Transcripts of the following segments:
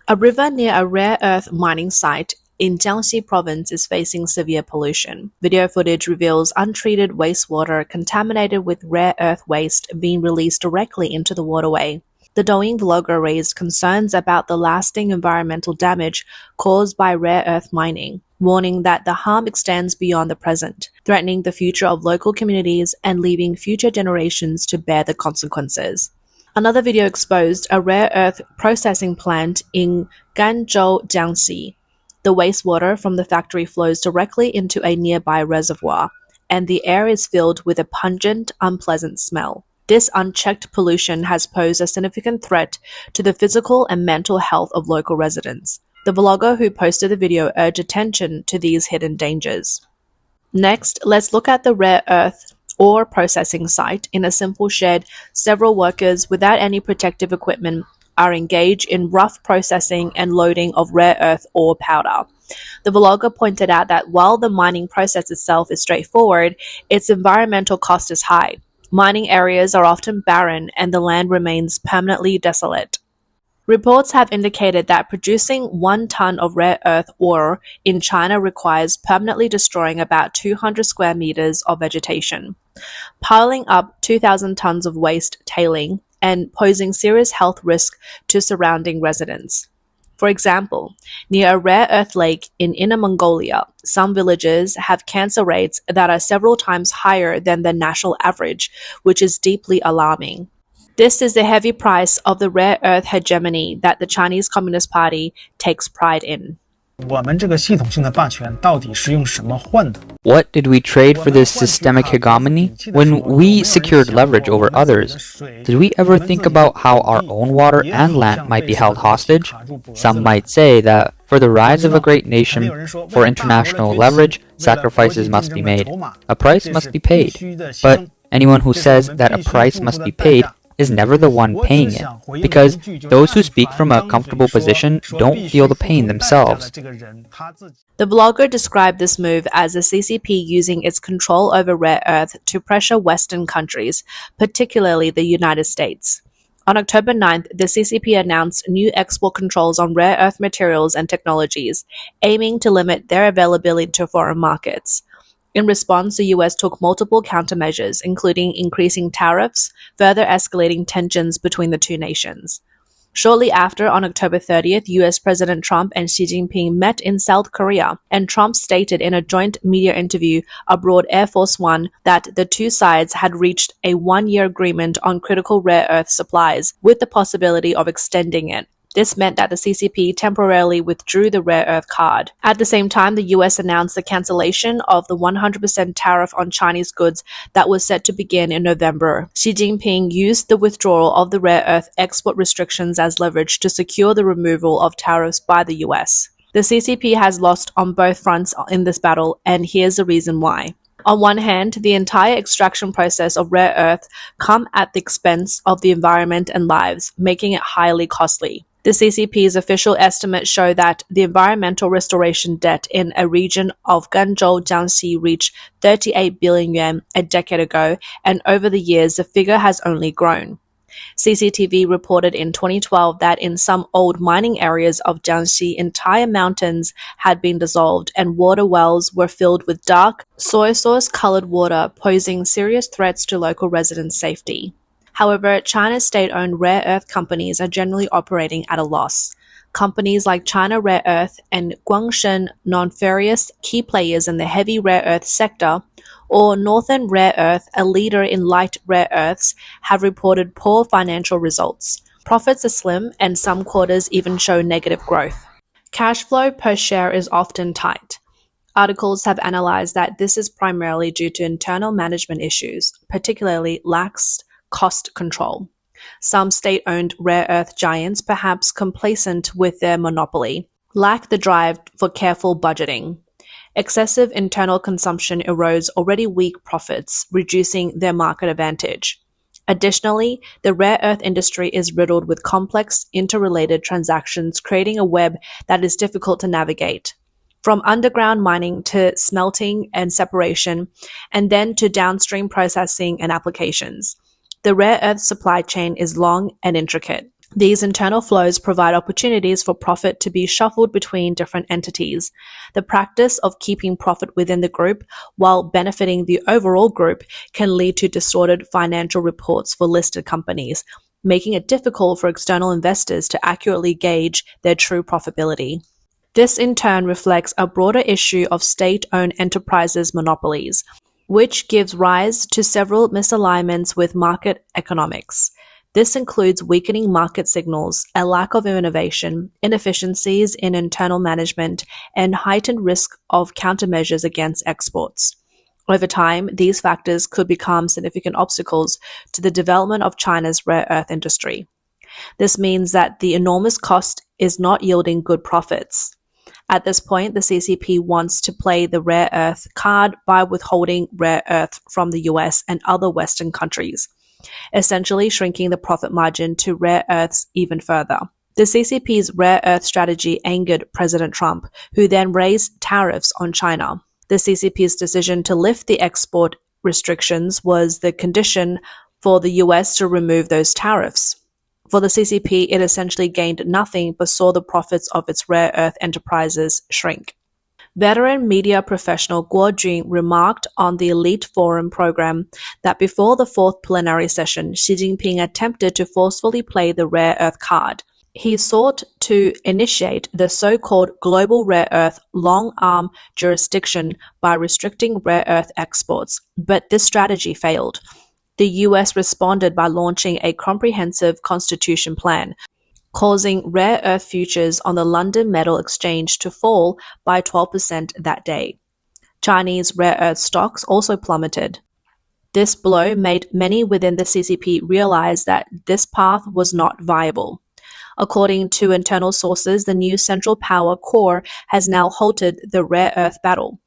A river near a rare earth mining site in Jiangxi Province is facing severe pollution. Video footage reveals untreated wastewater contaminated with rare earth waste being released directly into the waterway. The Douyin vlogger raised concerns about the lasting environmental damage caused by rare earth mining, warning that the harm extends beyond the present, threatening the future of local communities and leaving future generations to bear the consequences. Another video exposed a rare earth processing plant in Ganzhou, Jiangxi. The wastewater from the factory flows directly into a nearby reservoir, and the air is filled with a pungent, unpleasant smell. This unchecked pollution has posed a significant threat to the physical and mental health of local residents. The vlogger who posted the video urged attention to these hidden dangers. Next, let's look at the rare earth ore processing site. In a simple shed, several workers without any protective equipment are engaged in rough processing and loading of rare earth ore powder. The vlogger pointed out that while the mining process itself is straightforward, its environmental cost is high. Mining areas are often barren and the land remains permanently desolate. Reports have indicated that producing 1 ton of rare earth ore in China requires permanently destroying about 200 square meters of vegetation, piling up 2,000 tons of waste tailing, and posing serious health risk to surrounding residents. For example, near a rare earth lake in Inner Mongolia, some villages have cancer rates that are several times higher than the national average, which is deeply alarming. This is the heavy price of the rare earth hegemony that the Chinese Communist Party takes pride in. What did we trade for this systemic hegemony? When we secured leverage over others, did we ever think about how our own water and land might be held hostage? Some might say that for the rise of a great nation, for international leverage, sacrifices must be made. A price must be paid. But anyone who says that a price must be paid is never the one paying it, because those who speak from a comfortable position don't feel the pain themselves. The vlogger described this move as the CCP using its control over rare earth to pressure Western countries, particularly the United States. On October 9th, the CCP announced new export controls on rare earth materials and technologies, aiming to limit their availability to foreign markets. In response, the US took multiple countermeasures, including increasing tariffs, further escalating tensions between the two nations. Shortly after, on October 30th, US President Trump and Xi Jinping met in South Korea, and Trump stated in a joint media interview aboard Air Force One that the two sides had reached a 1-year agreement on critical rare earth supplies, with the possibility of extending it. This meant that the CCP temporarily withdrew the rare earth card. At the same time, the US announced the cancellation of the 100% tariff on Chinese goods that was set to begin in November. Xi Jinping used the withdrawal of the rare earth export restrictions as leverage to secure the removal of tariffs by the US. The CCP has lost on both fronts in this battle, and here's the reason why. On one hand, the entire extraction process of rare earth comes at the expense of the environment and lives, making it highly costly. The CCP's official estimates show that the environmental restoration debt in a region of Ganzhou, Jiangxi reached 38 billion yuan a decade ago, and over the years the figure has only grown. CCTV reported in 2012 that in some old mining areas of Jiangxi, entire mountains had been dissolved and water wells were filled with dark, soy sauce-colored water, posing serious threats to local residents' safety. However, China's state-owned rare earth companies are generally operating at a loss. Companies like China Rare Earth and Guangshen Non-Ferrous, key players in the heavy rare earth sector, or Northern Rare Earth, a leader in light rare earths, have reported poor financial results. Profits are slim, and some quarters even show negative growth. Cash flow per share is often tight. Articles have analyzed that this is primarily due to internal management issues, particularly lax cost control. Some state-owned rare earth giants, perhaps complacent with their monopoly, lack the drive for careful budgeting. Excessive internal consumption erodes already weak profits, reducing their market advantage. Additionally, the rare earth industry is riddled with complex, interrelated transactions, creating a web that is difficult to navigate. From underground mining to smelting and separation, and then to downstream processing and applications. The rare earth supply chain is long and intricate. These internal flows provide opportunities for profit to be shuffled between different entities. The practice of keeping profit within the group while benefiting the overall group can lead to distorted financial reports for listed companies, making it difficult for external investors to accurately gauge their true profitability. This in turn reflects a broader issue of state-owned enterprises' monopolies, which gives rise to several misalignments with market economics. This includes weakening market signals, a lack of innovation, inefficiencies in internal management, and heightened risk of countermeasures against exports. Over time, these factors could become significant obstacles to the development of China's rare earth industry. This means that the enormous cost is not yielding good profits. At this point, the CCP wants to play the rare earth card by withholding rare earth from the US and other Western countries, essentially shrinking the profit margin to rare earths even further. The CCP's rare earth strategy angered President Trump, who then raised tariffs on China. The CCP's decision to lift the export restrictions was the condition for the US to remove those tariffs. For the CCP, it essentially gained nothing but saw the profits of its rare earth enterprises shrink. Veteran media professional Guo Jun remarked on the Elite Forum program that before the fourth plenary session, Xi Jinping attempted to forcefully play the rare earth card. He sought to initiate the so-called global rare earth long-arm jurisdiction by restricting rare earth exports, but this strategy failed. The US responded by launching a comprehensive constitution plan, causing rare earth futures on the London Metal Exchange to fall by 12% that day. Chinese rare earth stocks also plummeted. This blow made many within the CCP realize that this path was not viable. According to internal sources, the new Central Power Core has now halted the rare earth battle,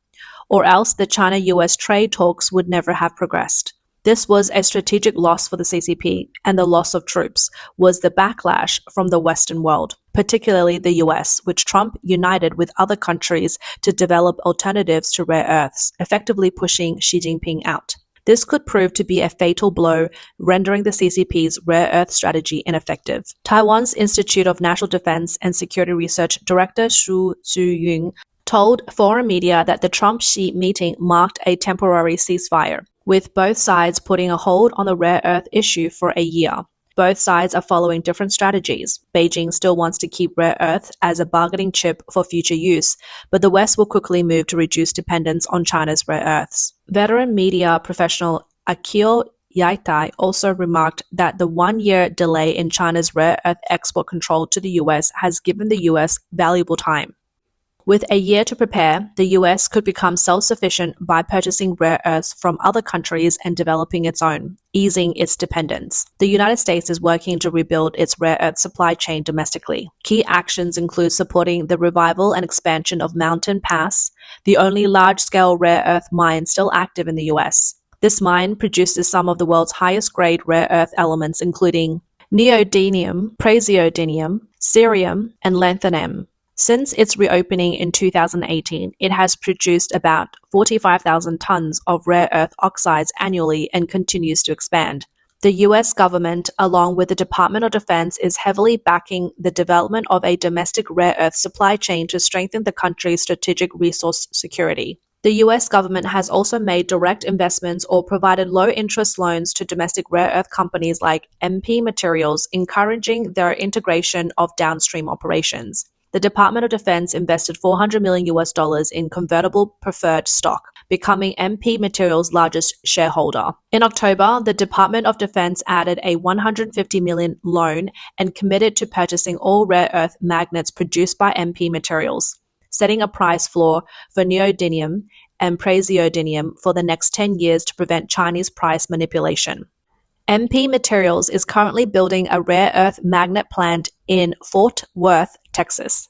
or else the China-US trade talks would never have progressed. This was a strategic loss for the CCP, and the loss of troops was the backlash from the Western world, particularly the US, which Trump united with other countries to develop alternatives to rare earths, effectively pushing Xi Jinping out. This could prove to be a fatal blow, rendering the CCP's rare earth strategy ineffective. Taiwan's Institute of National Defense and Security Research Director Shu Zhiyun told foreign media that the Trump-Xi meeting marked a temporary ceasefire, with both sides putting a hold on the rare earth issue for a year. Both sides are following different strategies. Beijing still wants to keep rare earth as a bargaining chip for future use, but the West will quickly move to reduce dependence on China's rare earths. Veteran media professional Akio Yaitai also remarked that the one-year delay in China's rare earth export control to the US has given the US valuable time. With a year to prepare, the US could become self-sufficient by purchasing rare earths from other countries and developing its own, easing its dependence. The United States is working to rebuild its rare earth supply chain domestically. Key actions include supporting the revival and expansion of Mountain Pass, the only large-scale rare earth mine still active in the US. This mine produces some of the world's highest-grade rare earth elements, including neodymium, praseodymium, cerium, and lanthanum. Since its reopening in 2018, it has produced about 45,000 tons of rare earth oxides annually and continues to expand. The US government, along with the Department of Defense, is heavily backing the development of a domestic rare earth supply chain to strengthen the country's strategic resource security. The US government has also made direct investments or provided low-interest loans to domestic rare earth companies like MP Materials, encouraging their integration of downstream operations. The Department of Defense invested $400 million in convertible preferred stock, becoming MP Materials' largest shareholder. In October, the Department of Defense added a $150 million loan and committed to purchasing all rare earth magnets produced by MP Materials, setting a price floor for neodymium and praseodymium for the next 10 years to prevent Chinese price manipulation. MP Materials is currently building a rare earth magnet plant in Fort Worth, Texas.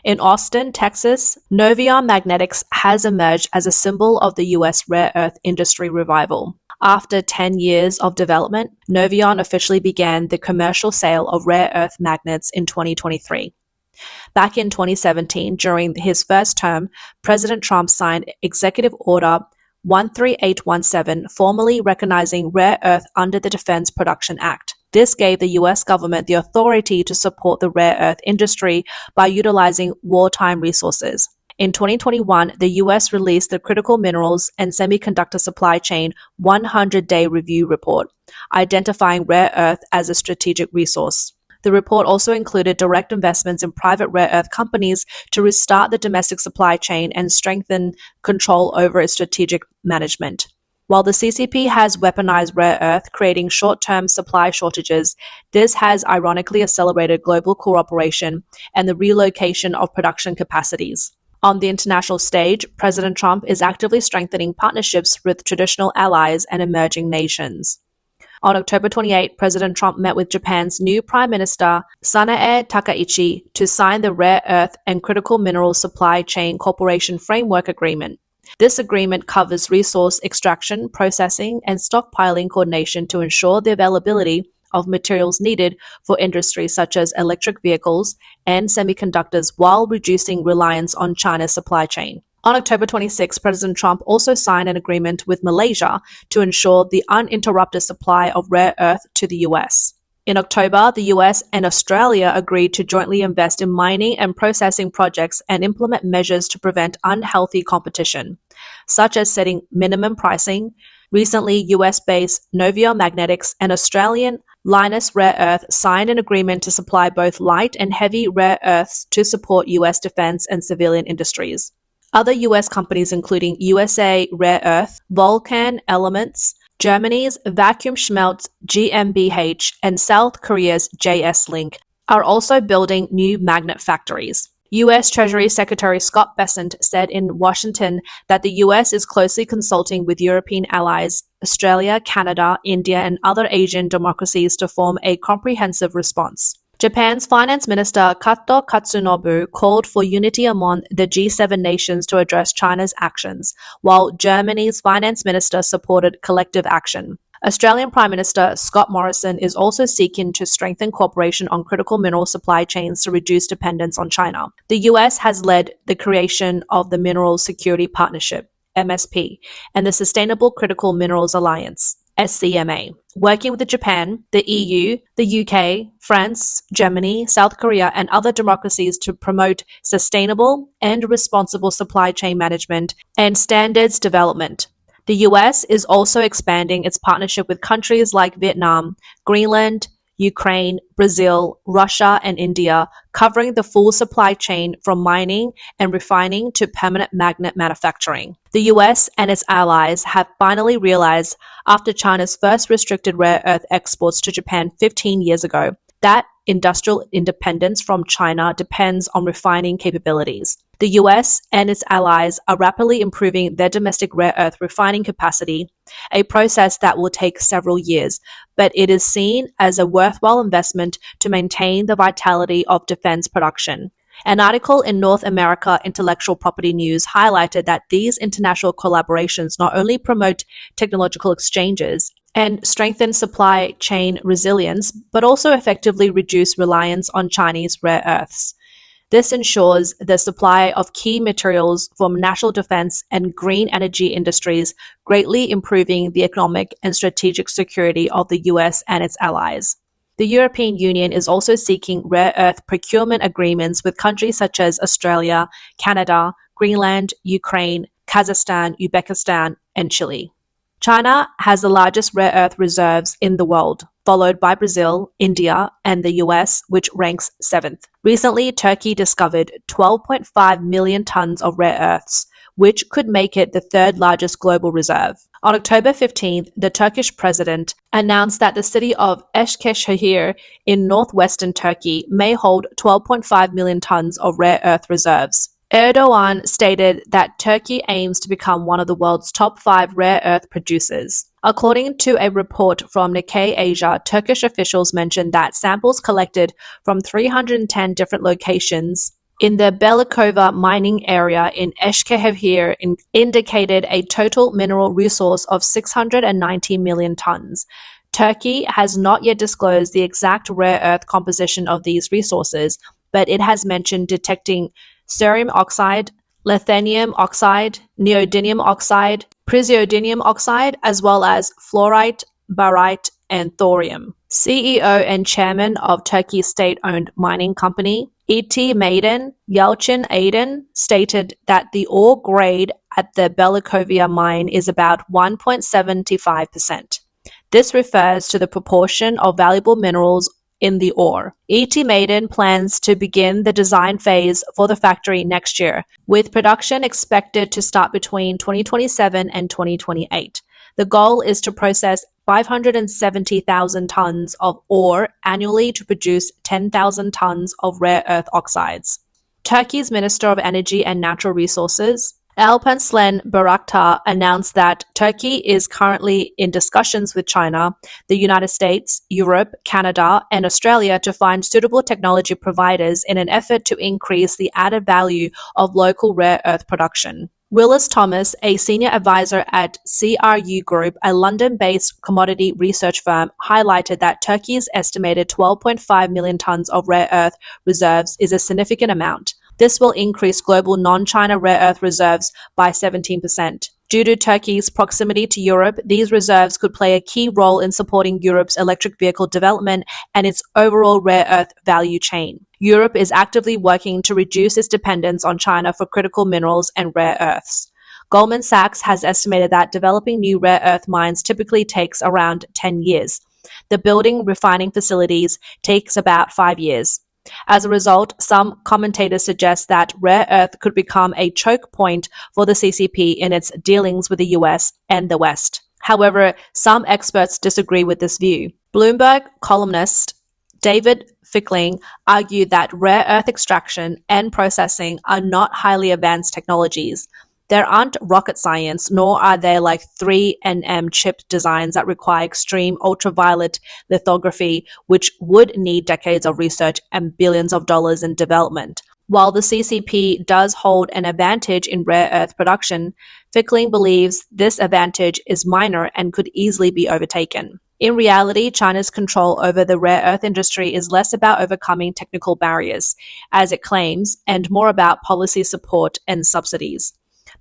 In Austin, Texas, Novion Magnetics has emerged as a symbol of the U.S. rare earth industry revival. After 10 years of development, Novion officially began the commercial sale of rare earth magnets in 2023. Back in 2017, during his first term, President Trump signed Executive Order 13817, formally recognizing rare earth under the Defense Production Act. This gave the US government the authority to support the rare earth industry by utilizing wartime resources. In 2021, the US released the Critical Minerals and Semiconductor Supply Chain 100-day review report, identifying rare earth as a strategic resource. The report also included direct investments in private rare earth companies to restart the domestic supply chain and strengthen control over its strategic management. While the CCP has weaponized rare earth, creating short-term supply shortages, this has ironically accelerated global cooperation and the relocation of production capacities. On the international stage, President Trump is actively strengthening partnerships with traditional allies and emerging nations. On October 28, President Trump met with Japan's new Prime Minister, Sanae Takaichi, to sign the Rare Earth and Critical Minerals Supply Chain Corporation Framework Agreement. This agreement covers resource extraction, processing, and stockpiling coordination to ensure the availability of materials needed for industries such as electric vehicles and semiconductors while reducing reliance on China's supply chain. On October 26, President Trump also signed an agreement with Malaysia to ensure the uninterrupted supply of rare earth to the US. In October, the US and Australia agreed to jointly invest in mining and processing projects and implement measures to prevent unhealthy competition, such as setting minimum pricing. Recently, US-based Novio Magnetics and Australian Lynas Rare Earth signed an agreement to supply both light and heavy rare earths to support US defense and civilian industries. Other US companies, including USA Rare Earth, Vulcan Elements, Germany's Vacuum Schmelz GmbH, and South Korea's JS Link, are also building new magnet factories. U.S. Treasury Secretary Scott Bessent said in Washington that the U.S. is closely consulting with European allies, Australia, Canada, India, and other Asian democracies to form a comprehensive response. Japan's Finance Minister Kato Katsunobu called for unity among the G7 nations to address China's actions, while Germany's Finance Minister supported collective action. Australian Prime Minister Scott Morrison is also seeking to strengthen cooperation on critical mineral supply chains to reduce dependence on China. The US has led the creation of the Mineral Security Partnership, MSP, and the Sustainable Critical Minerals Alliance, SCMA, working with Japan, the EU, the UK, France, Germany, South Korea, and other democracies to promote sustainable and responsible supply chain management and standards development. The US is also expanding its partnership with countries like Vietnam, Greenland, Ukraine, Brazil, Russia, and India, covering the full supply chain from mining and refining to permanent magnet manufacturing. The US and its allies have finally realized, after China's first restricted rare earth exports to Japan 15 years ago, that industrial independence from China depends on refining capabilities. The US and its allies are rapidly improving their domestic rare earth refining capacity, a process that will take several years, but it is seen as a worthwhile investment to maintain the vitality of defense production. An article in North America Intellectual Property News highlighted that these international collaborations not only promote technological exchanges and strengthen supply chain resilience, but also effectively reduce reliance on Chinese rare earths. This ensures the supply of key materials for national defense and green energy industries, greatly improving the economic and strategic security of the US and its allies. The European Union is also seeking rare earth procurement agreements with countries such as Australia, Canada, Greenland, Ukraine, Kazakhstan, Uzbekistan, and Chile. China has the largest rare earth reserves in the world, followed by Brazil, India, and the US, which ranks 7th. Recently, Turkey discovered 12.5 million tons of rare earths, which could make it the third largest global reserve. On October 15th, the Turkish president announced that the city of Eskişehir in northwestern Turkey may hold 12.5 million tons of rare earth reserves. Erdogan stated that Turkey aims to become one of the world's top 5 rare earth producers. According to a report from Nikkei Asia, Turkish officials mentioned that samples collected from 310 different locations in the Belikova mining area in Eskişehir indicated a total mineral resource of 690 million tons. Turkey has not yet disclosed the exact rare earth composition of these resources, but it has mentioned detecting cerium oxide, lanthanum oxide, neodymium oxide, praseodymium oxide, as well as fluorite, barite, and thorium. CEO and chairman of Turkey's state-owned mining company, E.T. Maiden, Yalcin Aydin, stated that the ore grade at the Belikovia mine is about 1.75%. This refers to the proportion of valuable minerals in the ore. E.T. Maiden plans to begin the design phase for the factory next year, with production expected to start between 2027 and 2028. The goal is to process 570,000 tons of ore annually to produce 10,000 tons of rare earth oxides. Turkey's Minister of Energy and Natural Resources, Alparslan Bayraktar, announced that Turkey is currently in discussions with China, the United States, Europe, Canada, and Australia to find suitable technology providers in an effort to increase the added value of local rare earth production. Willis Thomas, a senior advisor at CRU Group, a London-based commodity research firm, highlighted that Turkey's estimated 12.5 million tons of rare earth reserves is a significant amount. This will increase global non-China rare earth reserves by 17%. Due to Turkey's proximity to Europe, these reserves could play a key role in supporting Europe's electric vehicle development and its overall rare earth value chain. Europe is actively working to reduce its dependence on China for critical minerals and rare earths. Goldman Sachs has estimated that developing new rare earth mines typically takes around 10 years. The building refining facilities takes about 5 years. As a result, some commentators suggest that rare earth could become a choke point for the CCP in its dealings with the US and the West. However, some experts disagree with this view. Bloomberg columnist David Fickling argued that rare earth extraction and processing are not highly advanced technologies. There aren't rocket science, nor are they like 3nm chip designs that require extreme ultraviolet lithography, which would need decades of research and billions of dollars in development. While the CCP does hold an advantage in rare earth production, Fickling believes this advantage is minor and could easily be overtaken. In reality, China's control over the rare earth industry is less about overcoming technical barriers, as it claims, and more about policy support and subsidies.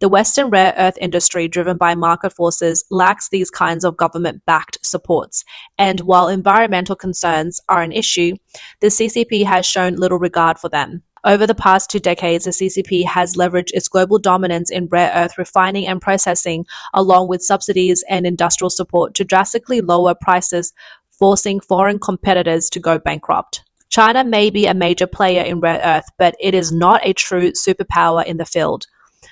The Western rare earth industry, driven by market forces, lacks these kinds of government-backed supports. And while environmental concerns are an issue, the CCP has shown little regard for them. Over the past 2 decades, the CCP has leveraged its global dominance in rare earth refining and processing, along with subsidies and industrial support, to drastically lower prices, forcing foreign competitors to go bankrupt. China may be a major player in rare earth, but it is not a true superpower in the field.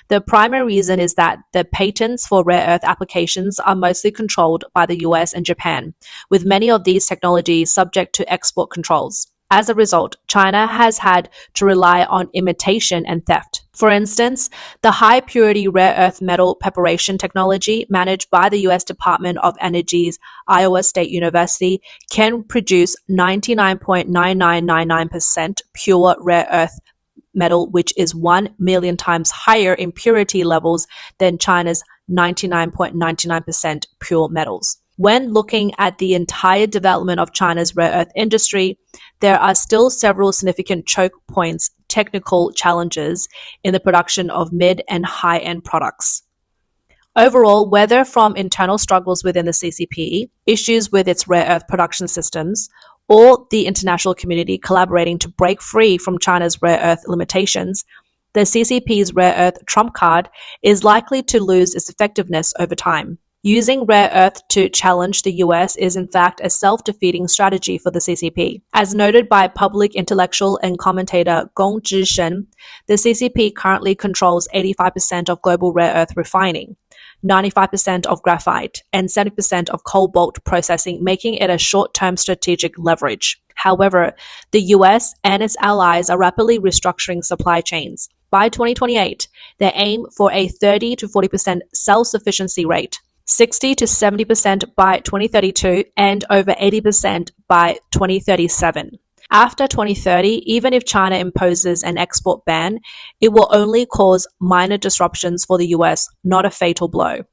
The primary reason is that the patents for rare earth applications are mostly controlled by the US and Japan, with many of these technologies subject to export controls. As a result, China has had to rely on imitation and theft. For instance, the high-purity rare earth metal preparation technology managed by the US Department of Energy's Iowa State University can produce 99.9999% pure rare earth metal, which is 1 million times higher in purity levels than China's 99.99% pure metals. When looking at the entire development of China's rare earth industry, there are still several significant choke points, technical challenges in the production of mid and high-end products. Overall, whether from internal struggles within the CCP, issues with its rare earth production systems, or the international community collaborating to break free from China's rare earth limitations, the CCP's rare earth trump card is likely to lose its effectiveness over time. Using rare earth to challenge the US is in fact a self-defeating strategy for the CCP. As noted by public intellectual and commentator Gong Zhishen, the CCP currently controls 85% of global rare earth refining, 95% of graphite, and 70% of cobalt processing, making it a short-term strategic leverage. However, the US and its allies are rapidly restructuring supply chains. By 2028, they aim for a 30 to 40% self-sufficiency rate, 60 to 70% by 2032, and over 80% by 2037. After 2030, even if China imposes an export ban, it will only cause minor disruptions for the US, not a fatal blow.